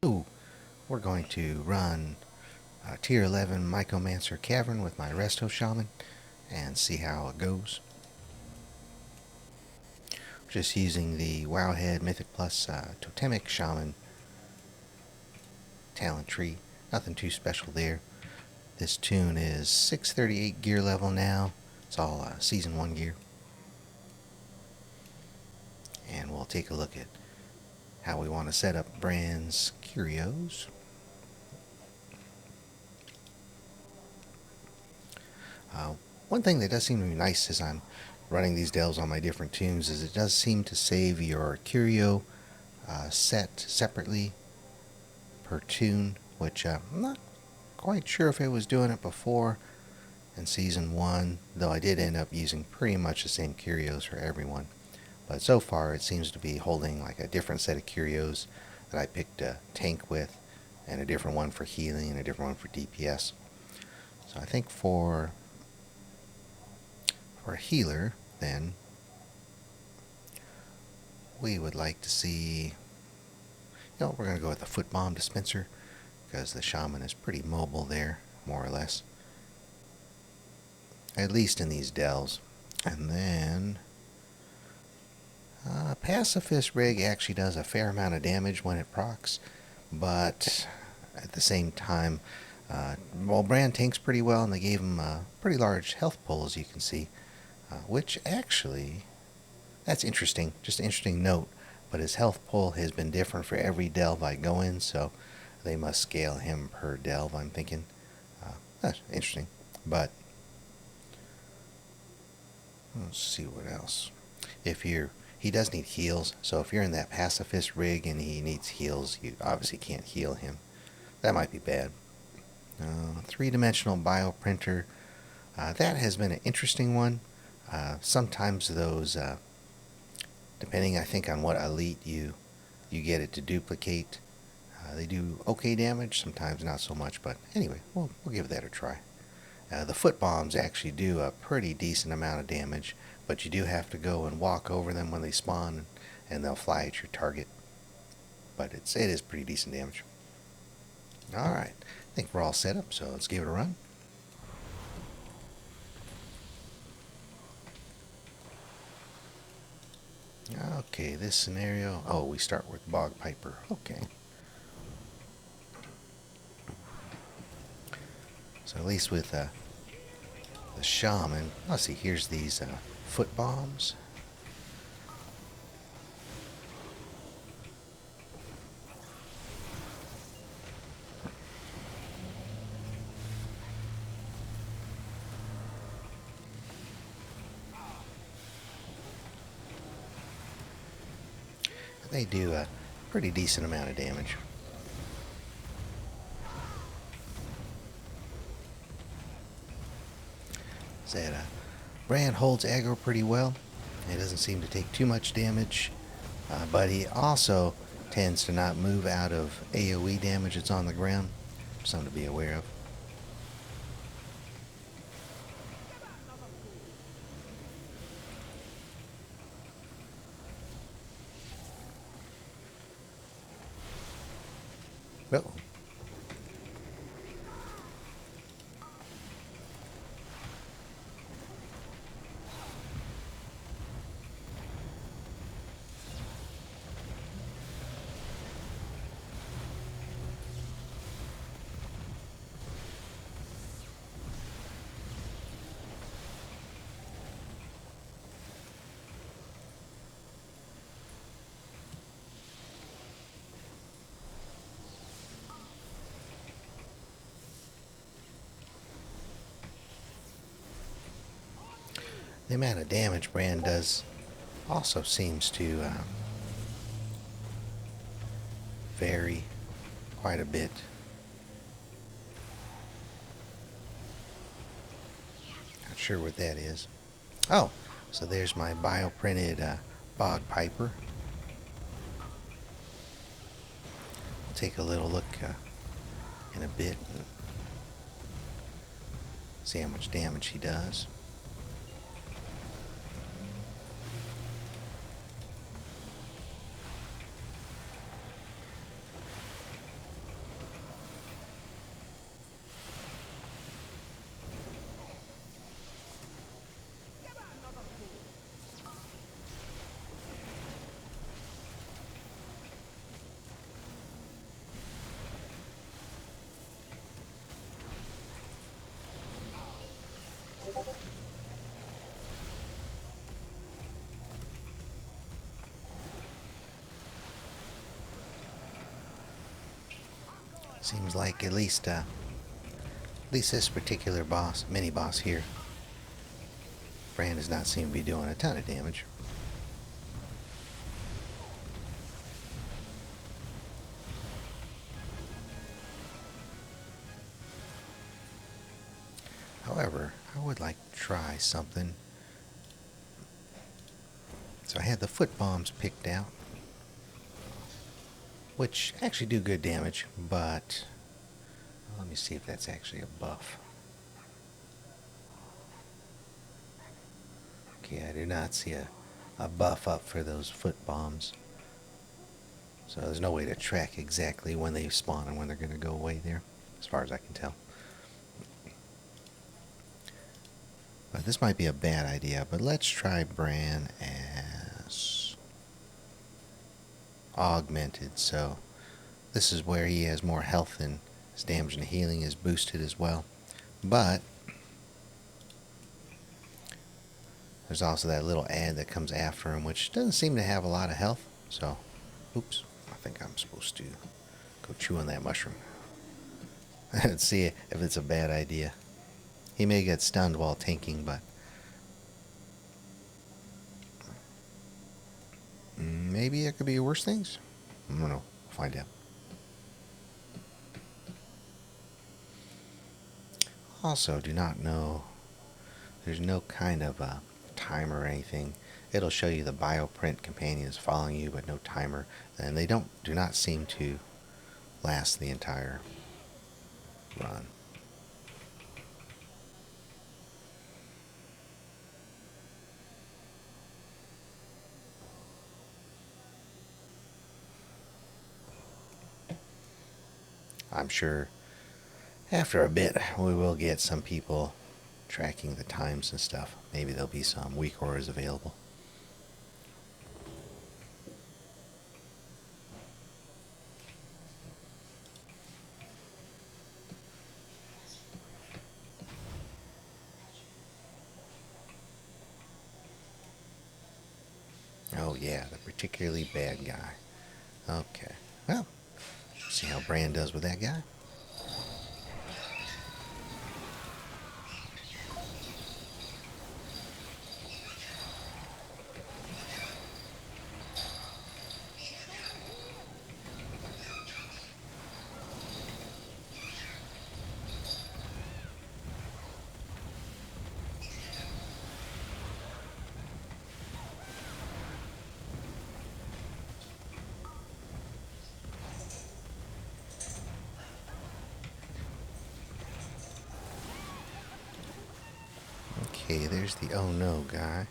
Ooh, we're going to run Tier 11 Mycomancer Cavern with my Resto Shaman and see how it goes. Just using the Wowhead Mythic Plus Totemic Shaman talent tree. Nothing too special there. This tune is 638 gear level now. It's all Season 1 gear. And we'll take a look at how we want to set up Brann's curios. One thing that does seem to be nice as I'm running these delves on my different tunes is it does seem to save your curio set separately per tune, which I'm not quite sure if it was doing it before in Season 1, though I did end up using pretty much the same curios for everyone. But so far it seems to be holding like a different set of curios that I picked a tank with, and a different one for healing and a different one for DPS. So I think for a healer, then, we would like to see, we're going to go with the foot bomb dispenser, because the shaman is pretty mobile there, more or less. At least in these delves. And then, Pacifist Rig actually does a fair amount of damage when it procs, but at the same time, Brann tanks pretty well, and they gave him a pretty large health pull, as you can see. Which actually, that's interesting, just an interesting note, but his health pull has been different for every delve I go in, so they must scale him per delve, I'm thinking. That's interesting, but let's see what else. He does need heals, so if you're in that pacifist rig and he needs heals, you obviously can't heal him. That might be bad. Three-dimensional bioprinter, that has been an interesting one. Sometimes those, depending I think on what elite you get it to duplicate, they do okay damage, sometimes not so much, but anyway, we'll give that a try. The foot bombs actually do a pretty decent amount of damage, but you do have to go and walk over them when they spawn, and they'll fly at your target. But it is pretty decent damage. Alright, I think we're all set up, so let's give it a run. Okay, this scenario, we start with Bogpiper. Okay. So at least with the shaman, let's see, here's these foot bombs. They do a pretty decent amount of damage. Said Brann holds aggro pretty well. He doesn't seem to take too much damage, but he also tends to not move out of AoE damage that's on the ground. Something to be aware of. Uh-oh. The amount of damage Brann does also seems to vary quite a bit. Not sure what that is. Oh, so there's my bioprinted Bogpiper. We'll take a little look in a bit and see how much damage he does. Seems like at least this particular boss, mini boss here, Brann does not seem to be doing a ton of damage. However, I would like to try something. So I had the foot bombs picked out, which actually do good damage, but let me see if that's actually a buff. Okay, I do not see a buff up for those foot bombs. So there's no way to track exactly when they spawn and when they're going to go away there, as far as I can tell. But this might be a bad idea, but let's try Brann as augmented. So this is where he has more health and his damage and healing is boosted as well. But there's also that little ad that comes after him, which doesn't seem to have a lot of health. So, oops, I think I'm supposed to go chew on that mushroom and see if it's a bad idea. He may get stunned while tanking, but maybe it could be worse things. I don't know. We'll find out. Also, do not know. There's no kind of a timer or anything. It'll show you the bioprint companion is following you, but no timer. And they do not seem to last the entire run. I'm sure after a bit we will get some people tracking the times and stuff. Maybe there'll be some weak auras available. Oh yeah, the particularly bad guy. Okay, well, see how Brann does with that guy. Okay, there's the oh no guy.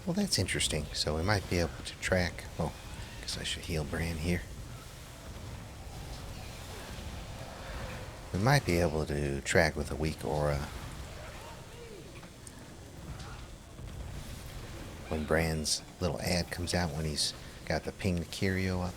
Well, that's interesting. So we might be able to track. Oh, I guess I should heal Brann here. We might be able to track with a weak aura when Brann's little ad comes out when he's got the pinged curio up.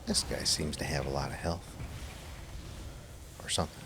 This guy seems to have a lot of health. Or something.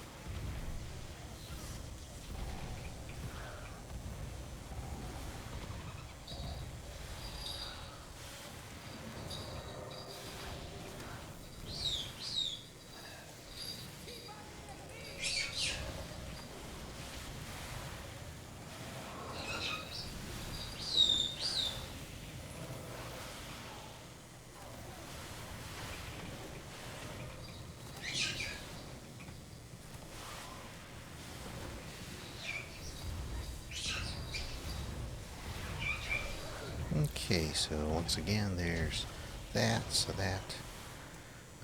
Okay, so once again, there's that, so that...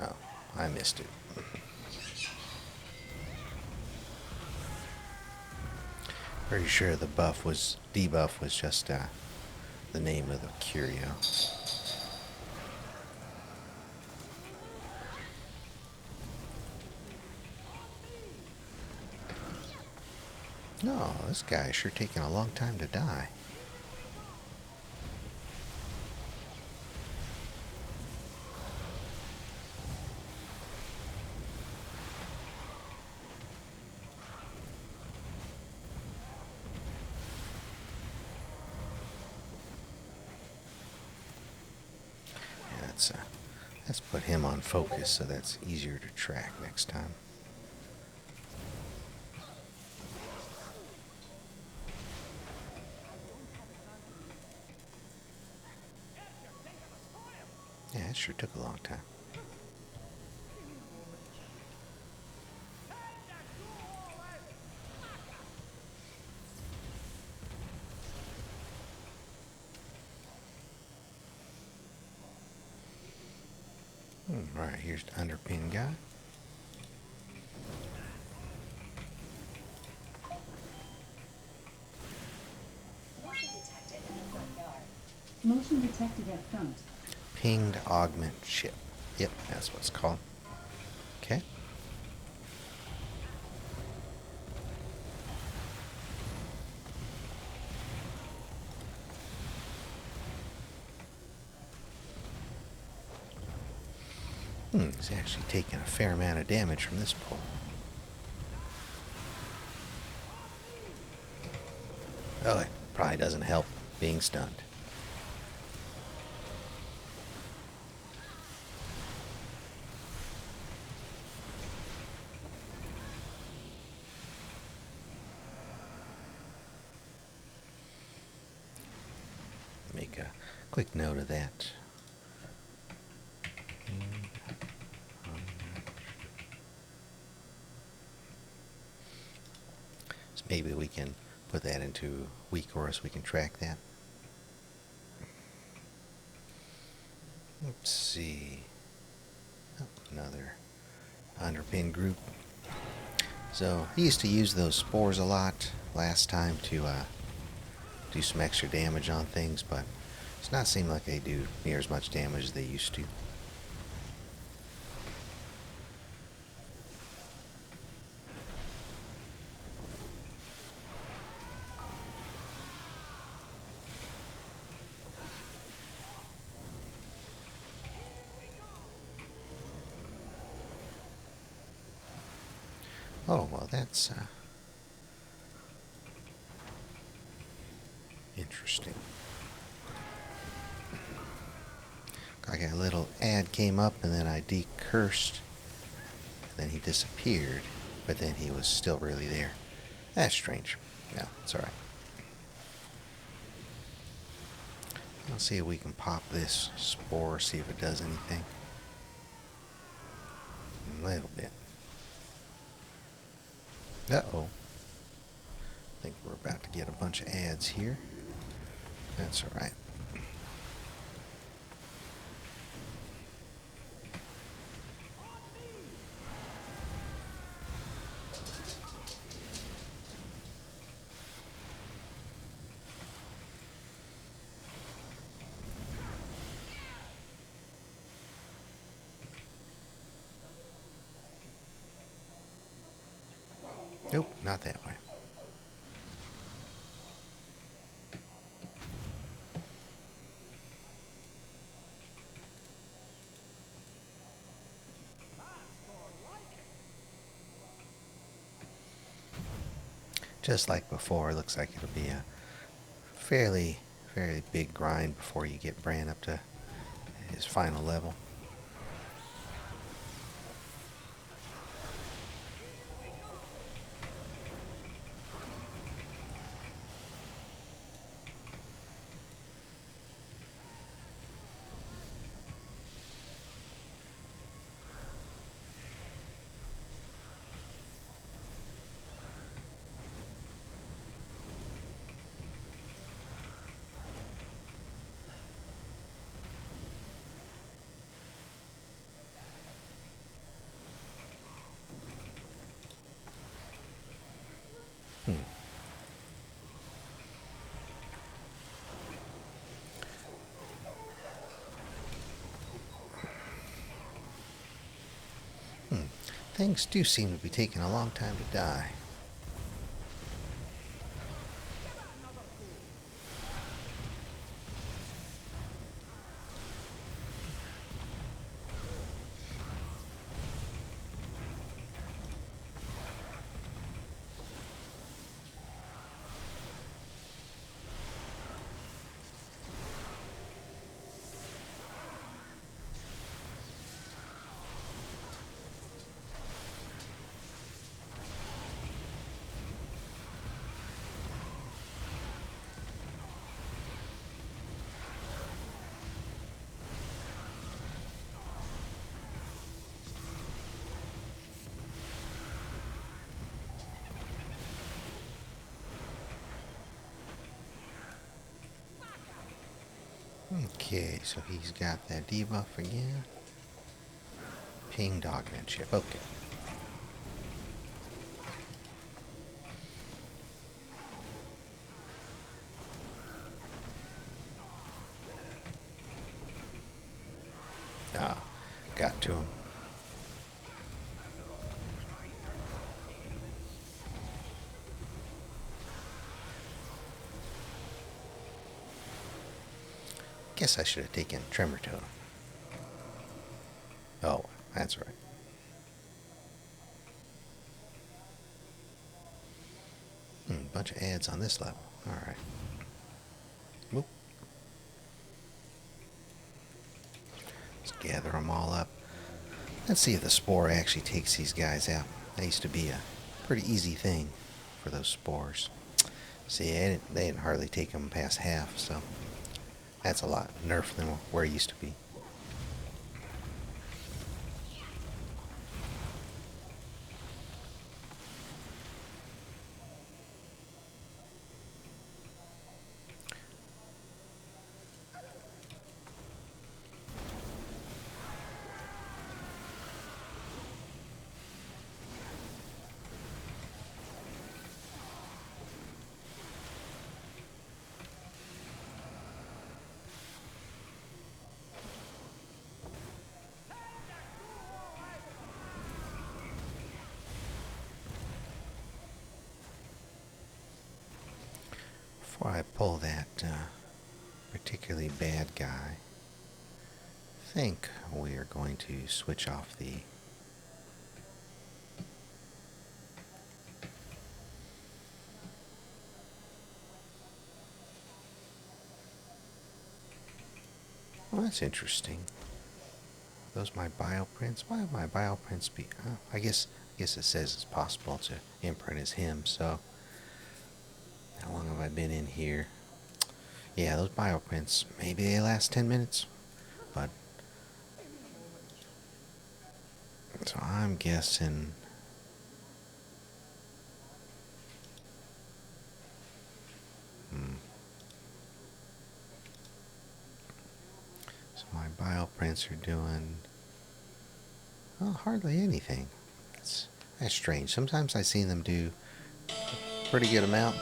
Oh, I missed it. Pretty sure the debuff was just the name of the curio. No, this guy is sure taking a long time to die. Yeah, let's put him on focus so that's easier to track next time. Yeah, it sure took a long time. Alright, here's the underpin guy. Motion detected at front. Pinged augment ship. Yep, that's what it's called. Okay. He's actually taking a fair amount of damage from this pull. Oh, it probably doesn't help being stunned. Make a quick note of that. So maybe we can put that into weak or so we can track that. Let's see. Oh, another underpin group. So he used to use those spores a lot last time to do some extra damage on things, but it's not seeming like they do near as much damage as they used to. Oh, well, that's interesting. Like a little ad came up and then I decursed. Then he disappeared, but then he was still really there. That's strange. No, it's alright. Let's see if we can pop this spore, see if it does anything. A little bit. Uh-oh. I think we're about to get a bunch of ads here. That's alright. Nope, not that way. Just like before, it looks like it'll be a fairly big grind before you get Brann up to his final level. Things do seem to be taking a long time to die. Okay, so he's got that debuff again. Pinged augment chip. Okay. Ah, got to him. Guess I should have taken Tremor Totem. Oh, that's right. Bunch of ads on this level. Alright. Whoop. Let's gather them all up. Let's see if the spore actually takes these guys out. That used to be a pretty easy thing for those spores. See, they didn't hardly take them past half, so that's a lot nerfed than where it used to be. Before I pull that particularly bad guy, I think we are going to switch off the well, that's interesting. Are those my bioprints? Why have my bioprints be? I guess it says it's possible to imprint as him. So, how long have I been in here? Yeah, those bioprints. Maybe they last 10 minutes, but so I'm guessing. So my bioprints are doing hardly anything. That's strange. Sometimes I see them do a pretty good amount,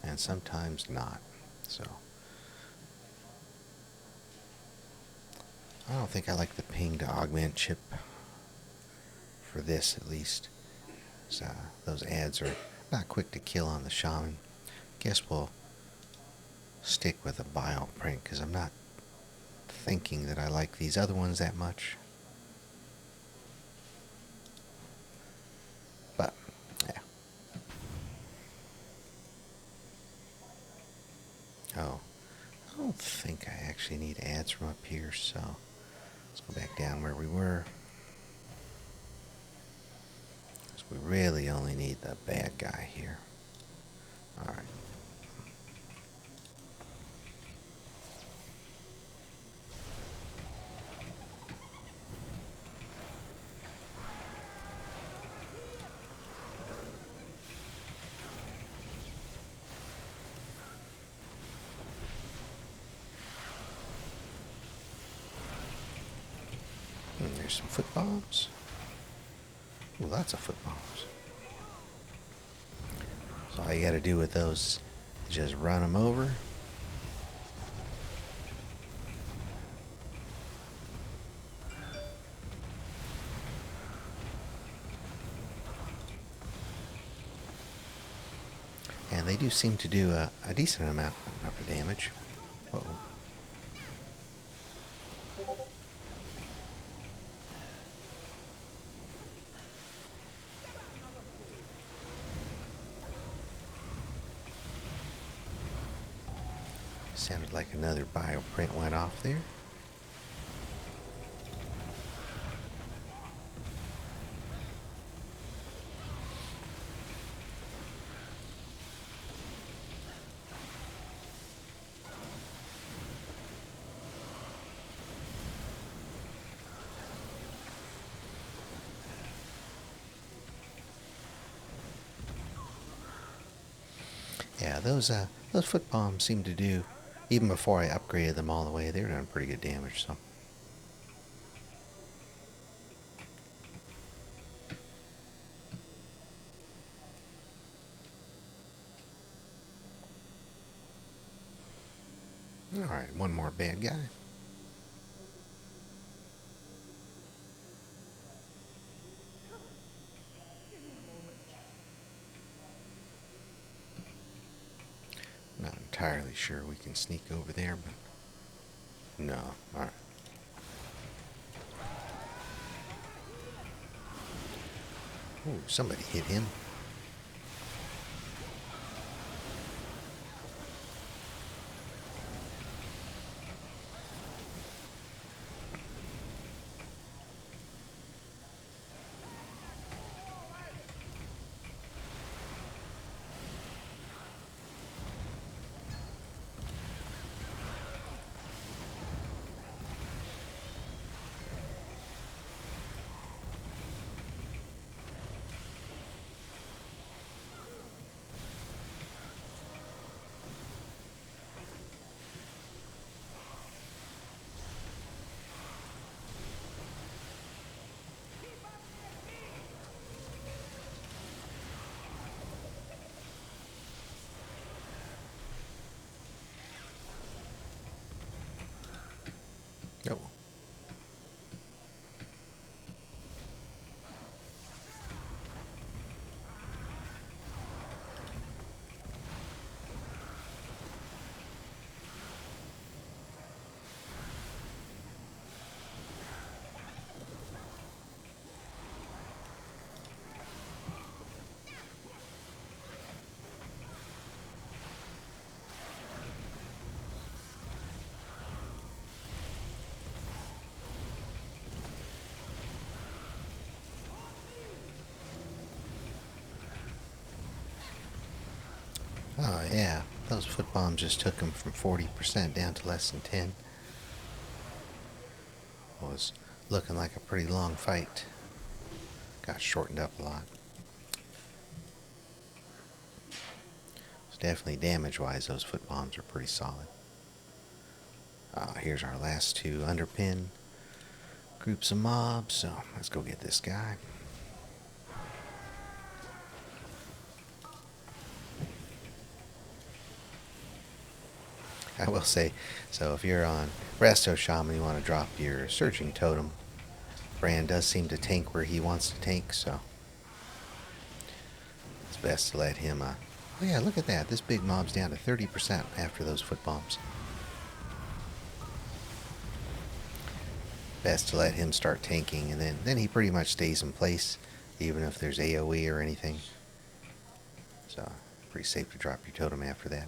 and sometimes not. So I don't think I like the ping to augment chip for this, at least. So, those ads are not quick to kill on the shaman. Guess we'll stick with a bioprint because I'm not thinking that I like these other ones that much. But yeah. Oh, I don't think I actually need ads from up here, so let's go back down where we were. Because we really only need the bad guy here. Alright. There's some foot bombs. Ooh, lots of foot bombs. So all you gotta do with those is just run them over. And they do seem to do a decent amount of damage. Whoa. Sounded like another bioprint went off there. Yeah, those foot bombs seem to do Even before I upgraded them all the way, they were doing pretty good damage, so. Alright, one more bad guy. Not entirely sure we can sneak over there, but no. Alright. Ooh, somebody hit him. Oh. Oh yeah, those foot bombs just took him from 40% down to less than 10. It was looking like a pretty long fight. Got shortened up a lot. So definitely damage-wise, those foot bombs are pretty solid. Here's our last two underpin groups of mobs, so let's go get this guy. I will say, so if you're on Resto Shaman, you want to drop your searching totem. Brann does seem to tank where he wants to tank, so it's best to let him, oh yeah, look at that. This big mob's down to 30% after those foot bombs. Best to let him start tanking, and then he pretty much stays in place, even if there's AoE or anything. So, pretty safe to drop your totem after that.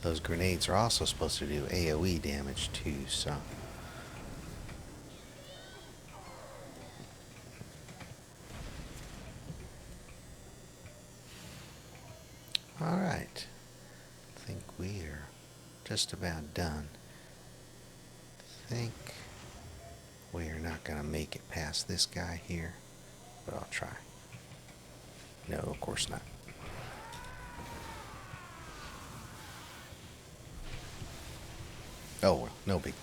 Those grenades are also supposed to do AoE damage too, so. Alright. I think we're just about done. I think we're not going to make it past this guy here, but I'll try. No, of course not. Oh well, no big.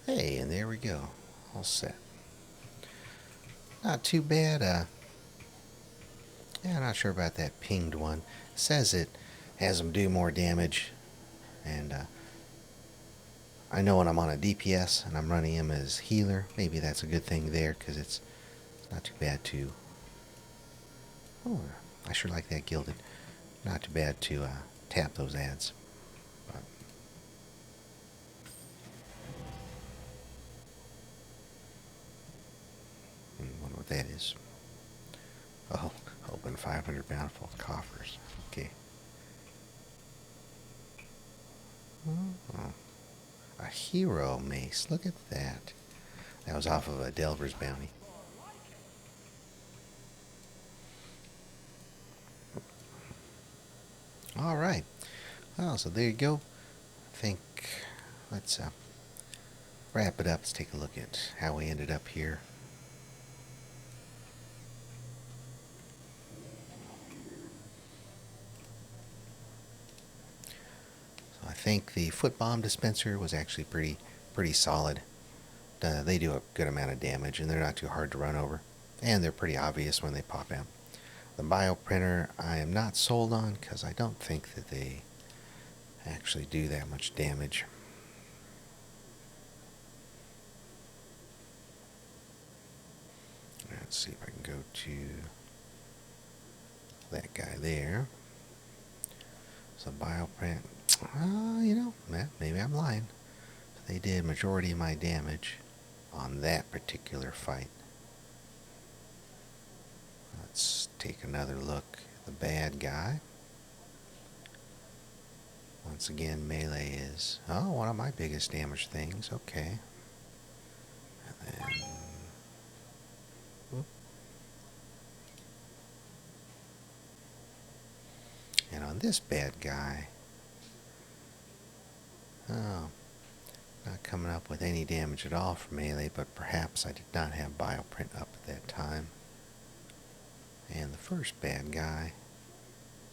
Hey, and there we go. All set. Not too bad. Yeah, I'm not sure about that pinged one. It says it has them do more damage, and I know when I'm on a DPS and I'm running him as healer, maybe that's a good thing there, because it's not too bad to... Oh, I sure like that gilded. Not too bad to tap those ads. But wonder what that is. Oh, open 500 bountiful coffers. Okay. Oh, a hero mace. Look at that. That was off of a Delver's bounty. All right. Well, so there you go. I think let's wrap it up. Let's take a look at how we ended up here. So I think the foot bomb dispenser was actually pretty solid. They do a good amount of damage, and they're not too hard to run over, and they're pretty obvious when they pop out. The bioprinter I am not sold on, because I don't think that they actually do that much damage. Let's see if I can go to that guy there. So bioprint, maybe I'm lying. They did majority of my damage on that particular fight. Let's take another look at the bad guy. Once again, melee is, one of my biggest damage things. Okay. And then, and on this bad guy, not coming up with any damage at all for melee, but perhaps I did not have bioprint up at that time. And the first bad guy,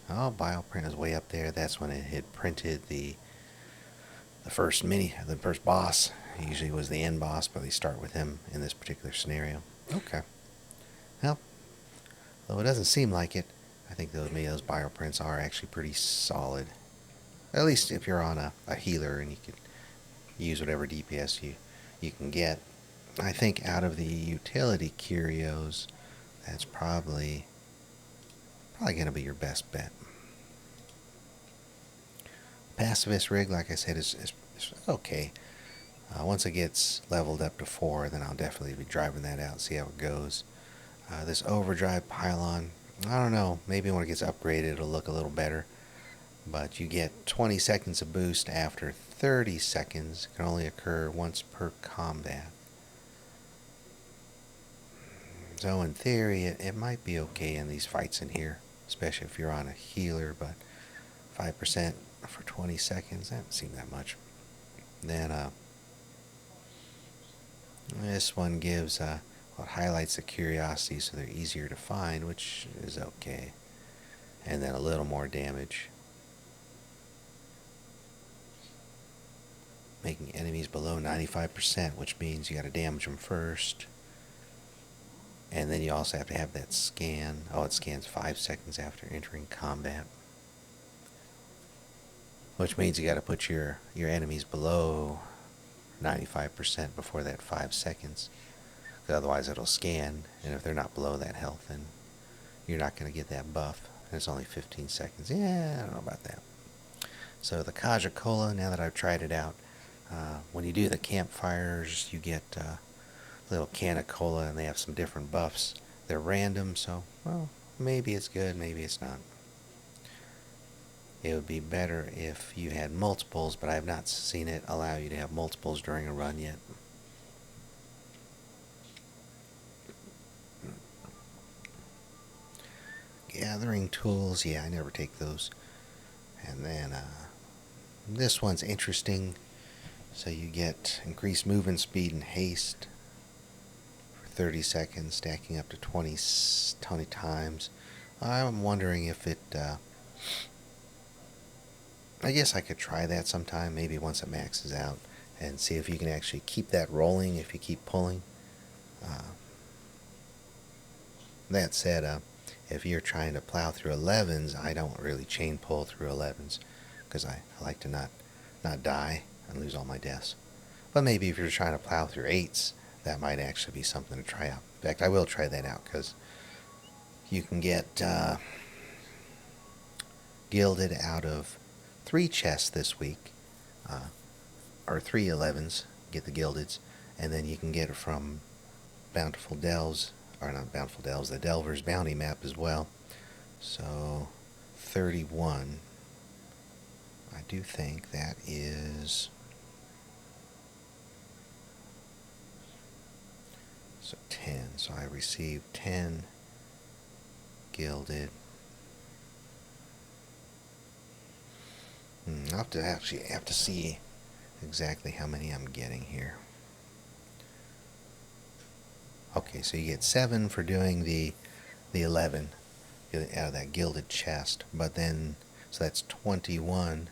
bioprint is way up there. That's when it had printed the first boss. Usually was the end boss, but they start with him in this particular scenario. Okay. Well, though it doesn't seem like it, I think maybe those bioprints are actually pretty solid. At least if you're on a healer and you could use whatever DPS you can get. I think out of the utility curios, that's probably going to be your best bet. Pacifist rig, like I said, is okay. Once it gets leveled up to 4, then I'll definitely be driving that out, see how it goes. This overdrive pylon, I don't know, maybe when it gets upgraded it'll look a little better. But you get 20 seconds of boost after 30 seconds. It can only occur once per combat. So in theory, it might be okay in these fights in here, especially if you're on a healer, but 5% for 20 seconds, that doesn't seem that much. Then this one gives what highlights the curiosity, so they're easier to find, which is okay. And then a little more damage, making enemies below 95%, which means you got to damage them first. And then you also have to have that scan. It scans 5 seconds after entering combat, which means you got to put your enemies below 95% before that 5 seconds, because otherwise it'll scan, and if they're not below that health, then you're not going to get that buff. And it's only 15 seconds. Yeah, I don't know about that. So the Kaja Cola, now that I've tried it out, when you do the campfires, you get a little can of cola, and they have some different buffs. They're random, so, well, maybe it's good, maybe it's not. It would be better if you had multiples, but I have not seen it allow you to have multiples during a run yet. Gathering tools, yeah, I never take those. And then this one's interesting. So you get increased movement speed and haste for 30 seconds, stacking up to 20 times. I'm wondering if it... I guess I could try that sometime, maybe once it maxes out, and see if you can actually keep that rolling if you keep pulling. That said, if you're trying to plow through 11s, I don't really chain pull through 11s because I like to not die and lose all my deaths. But maybe if you're trying to plow through 8s, that might actually be something to try out. In fact, I will try that out because you can get gilded out of 3 chests this week, or 3 11s, get the gildeds, and then you can get it from Bountiful Delves, or not Bountiful Delves, the Delver's Bounty map as well. So 31, I do think that is, so 10, so I received 10 gilded. I'll have to see exactly how many I'm getting here. Okay, so you get 7 for doing the 11 out of that gilded chest, but then, so that's 21,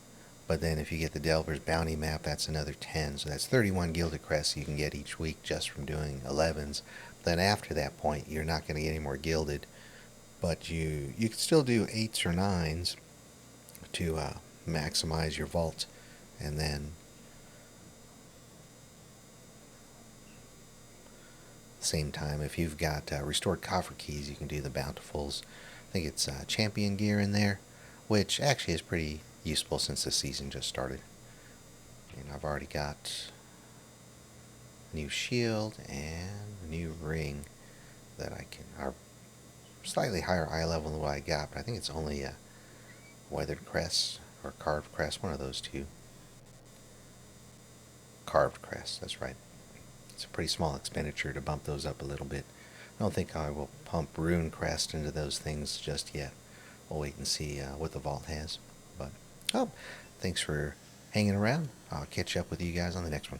but then if you get the Delver's Bounty map, that's another 10, so that's 31 gilded crests you can get each week just from doing 11s. Then after that point, you're not going to get any more gilded, but you can still do 8s or 9s to maximize your vault, and then same time, if you've got restored coffer keys, you can do the bountifuls. I think it's champion gear in there, which actually is pretty useful since the season just started. And I've already got a new shield and a new ring that I can, are slightly higher eye level than what I got, but I think it's only a weathered crest or carved crest, one of those two. Carved crest, that's right. It's a pretty small expenditure to bump those up a little bit. I don't think I will pump rune crest into those things just yet. We'll wait and see what the vault has. But thanks for hanging around. I'll catch up with you guys on the next one.